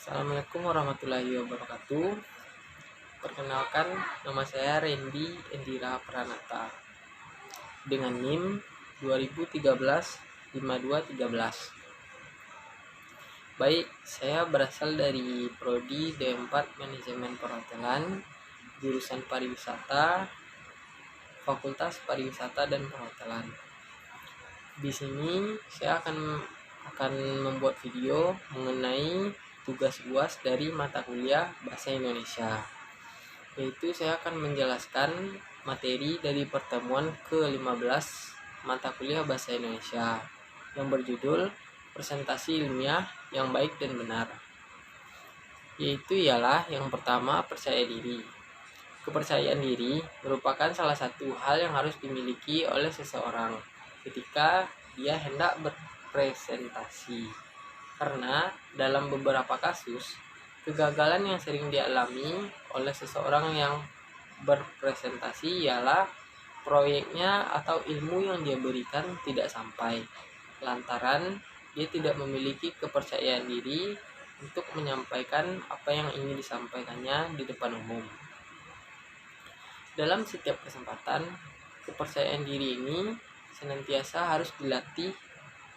Assalamualaikum warahmatullahi wabarakatuh. Perkenalkan, nama saya Randy Endira Pranata dengan NIM 2013-5213. Baik, saya berasal dari Prodi D4 Manajemen Perhotelan, jurusan Pariwisata, Fakultas Pariwisata dan Perhotelan. Di sini saya akan membuat video mengenai tugas UAS dari mata kuliah Bahasa Indonesia, yaitu saya akan menjelaskan materi dari pertemuan ke-15 mata kuliah Bahasa Indonesia yang berjudul Presentasi Ilmiah yang Baik dan Benar, yaitu ialah yang pertama, percaya diri. Kepercayaan diri merupakan salah satu hal yang harus dimiliki oleh seseorang ketika dia hendak berpresentasi. Karena dalam beberapa kasus, kegagalan yang sering dialami oleh seseorang yang berpresentasi ialah proyeknya atau ilmu yang dia berikan tidak sampai, lantaran dia tidak memiliki kepercayaan diri untuk menyampaikan apa yang ingin disampaikannya di depan umum. Dalam setiap kesempatan, kepercayaan diri ini senantiasa harus dilatih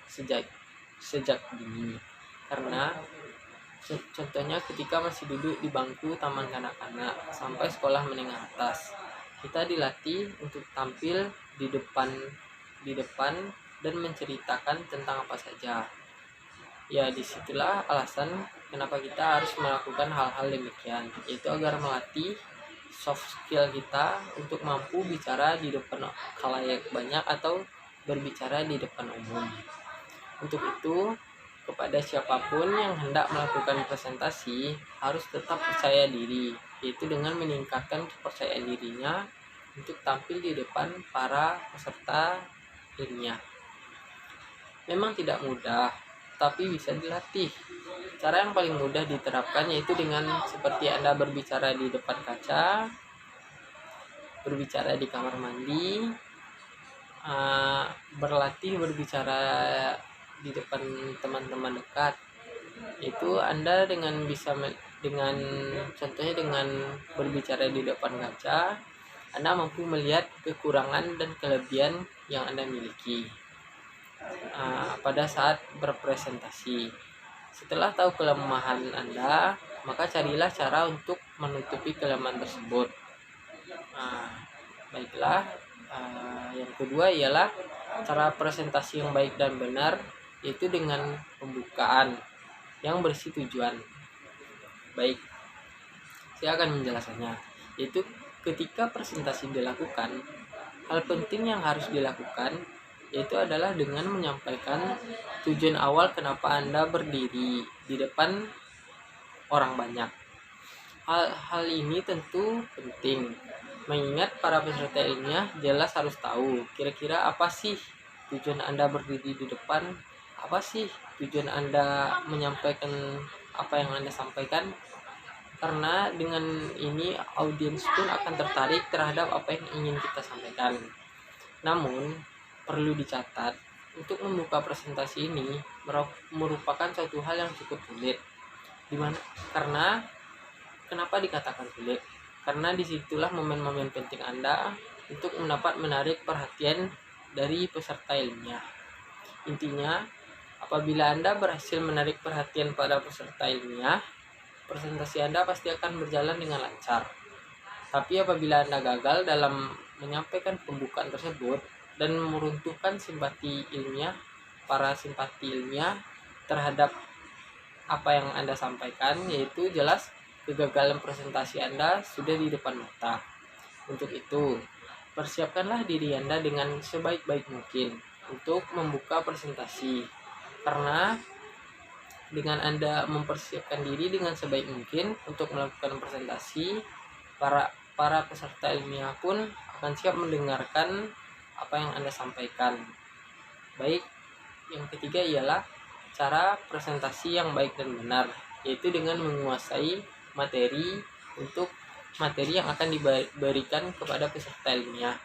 sejak dini. Karena contohnya ketika masih duduk di bangku taman kanak-kanak sampai sekolah menengah atas, kita dilatih untuk tampil di depan dan menceritakan tentang apa saja. Ya, disitulah alasan kenapa kita harus melakukan hal-hal demikian, yaitu agar melatih soft skill kita untuk mampu bicara di depan khalayak banyak atau berbicara di depan umum. Untuk itu, kepada siapapun yang hendak melakukan presentasi harus tetap percaya diri, yaitu dengan meningkatkan kepercayaan dirinya untuk tampil di depan para peserta ilmiah. Memang tidak mudah, tapi bisa dilatih. Cara yang paling mudah diterapkan yaitu dengan seperti Anda berbicara di depan kaca, berbicara di kamar mandi, berlatih berbicara di depan teman-teman dekat. Itu Anda contohnya dengan berbicara di depan kaca, Anda mampu melihat kekurangan dan kelebihan yang Anda miliki pada saat berpresentasi. Setelah tahu kelemahan Anda, maka carilah cara untuk menutupi kelemahan tersebut. Baiklah, yang kedua ialah cara presentasi yang baik dan benar, yaitu dengan pembukaan yang berisi tujuan. Baik, saya akan menjelaskannya. Yaitu ketika presentasi dilakukan, hal penting yang harus dilakukan yaitu adalah dengan menyampaikan tujuan awal kenapa Anda berdiri di depan orang banyak. Hal ini tentu penting, mengingat para peserta ilmiah jelas harus tahu kira-kira apa sih tujuan Anda berdiri di depan, apa sih tujuan Anda menyampaikan apa yang Anda sampaikan. Karena dengan ini audiens pun akan tertarik terhadap apa yang ingin kita sampaikan. Namun perlu dicatat, untuk membuka presentasi ini merupakan suatu hal yang cukup sulit. Karena kenapa dikatakan sulit? Karena disitulah momen-momen penting Anda untuk menarik perhatian dari peserta ilmiah. Intinya, apabila Anda berhasil menarik perhatian pada peserta ilmiah, presentasi Anda pasti akan berjalan dengan lancar. Tapi apabila Anda gagal dalam menyampaikan pembukaan tersebut dan meruntuhkan para simpati ilmiah terhadap apa yang Anda sampaikan, yaitu jelas kegagalan presentasi Anda sudah di depan mata. Untuk itu, persiapkanlah diri Anda dengan sebaik-baik mungkin untuk membuka presentasi. Karena dengan Anda mempersiapkan diri dengan sebaik mungkin untuk melakukan presentasi, para peserta ilmiah pun akan siap mendengarkan apa yang Anda sampaikan. Baik, yang ketiga ialah cara presentasi yang baik dan benar, yaitu dengan menguasai materi yang akan diberikan kepada peserta ilmiah.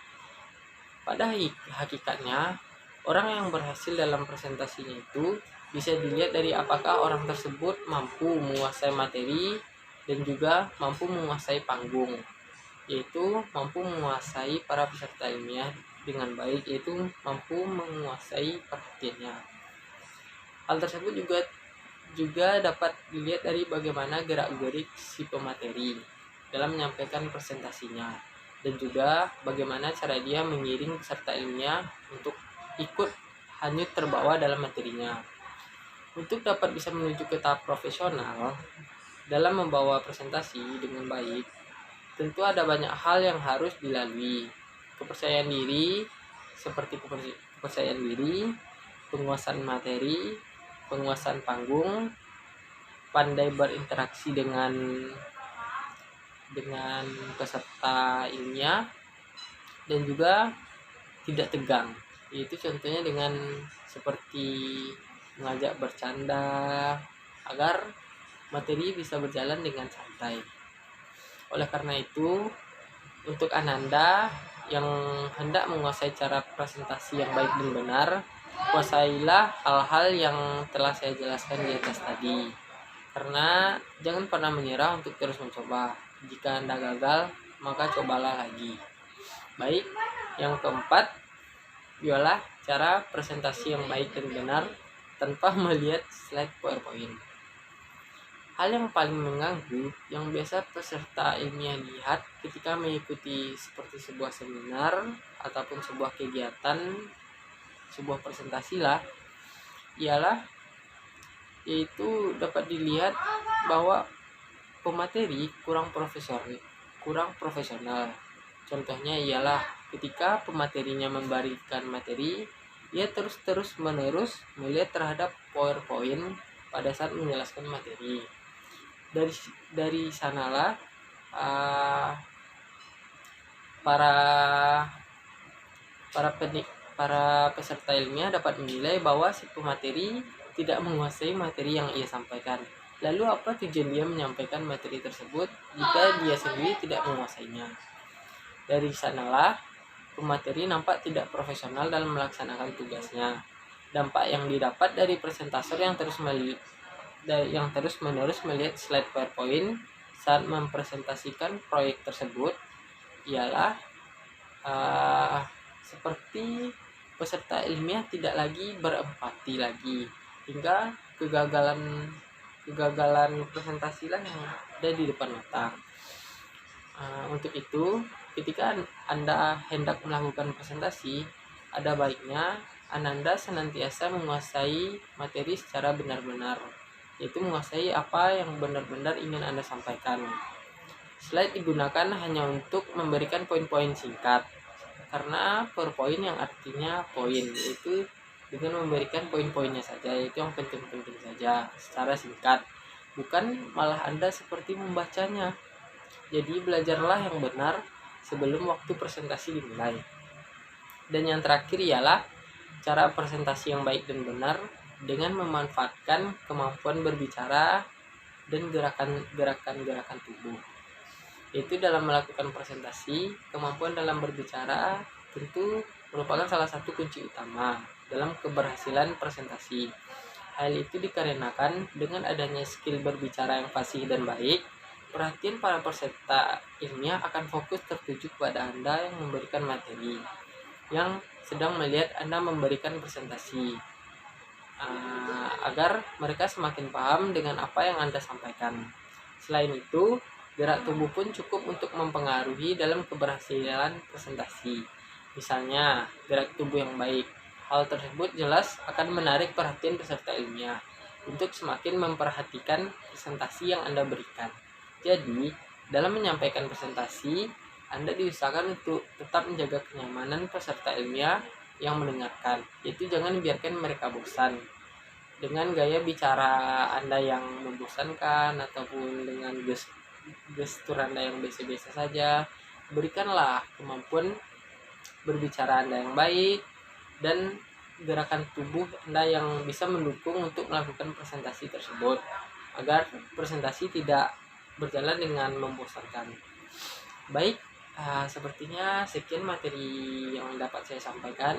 Pada hakikatnya, orang yang berhasil dalam presentasinya itu bisa dilihat dari apakah orang tersebut mampu menguasai materi dan juga mampu menguasai panggung, yaitu mampu menguasai para peserta ilmiah dengan baik, yaitu mampu menguasai perhatiannya. Hal tersebut juga dapat dilihat dari bagaimana gerak-gerik si pemateri dalam menyampaikan presentasinya, dan juga bagaimana cara dia mengiring peserta ilmiah untuk ikut hanyut terbawa dalam materinya. Untuk dapat bisa menuju ke tahap profesional dalam membawa presentasi dengan baik, tentu ada banyak hal yang harus dilalui. Kepercayaan diri, seperti kepercayaan diri, penguasaan materi, penguasaan panggung, pandai berinteraksi dengan peserta ilmiah, dan juga tidak tegang, yaitu contohnya dengan seperti mengajak bercanda agar materi bisa berjalan dengan santai. Oleh karena itu, untuk Ananda yang hendak menguasai cara presentasi yang baik dan benar, kuasailah hal-hal yang telah saya jelaskan di atas tadi. Karena jangan pernah menyerah untuk terus mencoba. Jika Anda gagal, maka cobalah lagi. Baik, yang keempat, ialah cara presentasi yang baik dan benar tanpa melihat slide PowerPoint. Hal yang paling mengganggu yang biasa peserta ilmiah lihat ketika mengikuti seperti sebuah seminar ataupun sebuah kegiatan, sebuah presentasi lah, yaitu dapat dilihat bahwa pemateri kurang profesional. Contohnya ialah ketika pematerinya memberikan materi, ia terus menerus melihat terhadap PowerPoint pada saat menjelaskan materi. Dari sanalah para peserta ilmiah dapat menilai bahwa si pemateri tidak menguasai materi yang ia sampaikan. Lalu apa tujuan dia menyampaikan materi tersebut jika dia sendiri tidak menguasainya? Dari sanalah pemateri nampak tidak profesional dalam melaksanakan tugasnya. Dampak yang didapat dari presentator yang terus menerus melihat slide PowerPoint saat mempresentasikan proyek tersebut ialah seperti peserta ilmiah tidak lagi berempati lagi, hingga kegagalan presentasilah yang ada di depan mata. Untuk itu, ketika Anda hendak melakukan presentasi, ada baiknya Anda senantiasa menguasai materi secara benar-benar, yaitu menguasai apa yang benar-benar ingin Anda sampaikan. Slide digunakan hanya untuk memberikan poin-poin singkat, karena PowerPoint yang artinya poin, yaitu dengan memberikan poin-poinnya saja, yaitu yang penting-penting saja secara singkat, bukan malah Anda seperti membacanya. Jadi belajarlah yang benar sebelum waktu presentasi dimulai. Dan yang terakhir ialah cara presentasi yang baik dan benar dengan memanfaatkan kemampuan berbicara dan gerakan tubuh. Yaitu dalam melakukan presentasi, kemampuan dalam berbicara tentu merupakan salah satu kunci utama dalam keberhasilan presentasi. Hal itu dikarenakan dengan adanya skill berbicara yang fasih dan baik, perhatian para peserta ilmiah akan fokus tertuju kepada Anda yang memberikan materi, yang sedang melihat Anda memberikan presentasi, agar mereka semakin paham dengan apa yang Anda sampaikan. Selain itu, gerak tubuh pun cukup untuk mempengaruhi dalam keberhasilan presentasi. Misalnya, gerak tubuh yang baik. Hal tersebut jelas akan menarik perhatian peserta ilmiah untuk semakin memperhatikan presentasi yang Anda berikan. Jadi, dalam menyampaikan presentasi, Anda diusahakan untuk tetap menjaga kenyamanan peserta ilmiah yang mendengarkan, yaitu jangan biarkan mereka bosan dengan gaya bicara Anda yang membosankan ataupun dengan gestur Anda yang biasa-biasa saja. Berikanlah kemampuan berbicara Anda yang baik dan gerakan tubuh Anda yang bisa mendukung untuk melakukan presentasi tersebut, agar presentasi tidak berjalan dengan membosankan. Baik, sepertinya sekian materi yang dapat saya sampaikan.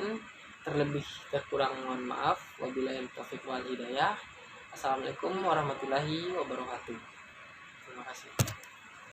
terlebih terkurang mohon maaf. Wabillahi taufiq wal hidayah. Assalamualaikum warahmatullahi wabarakatuh. Terima kasih.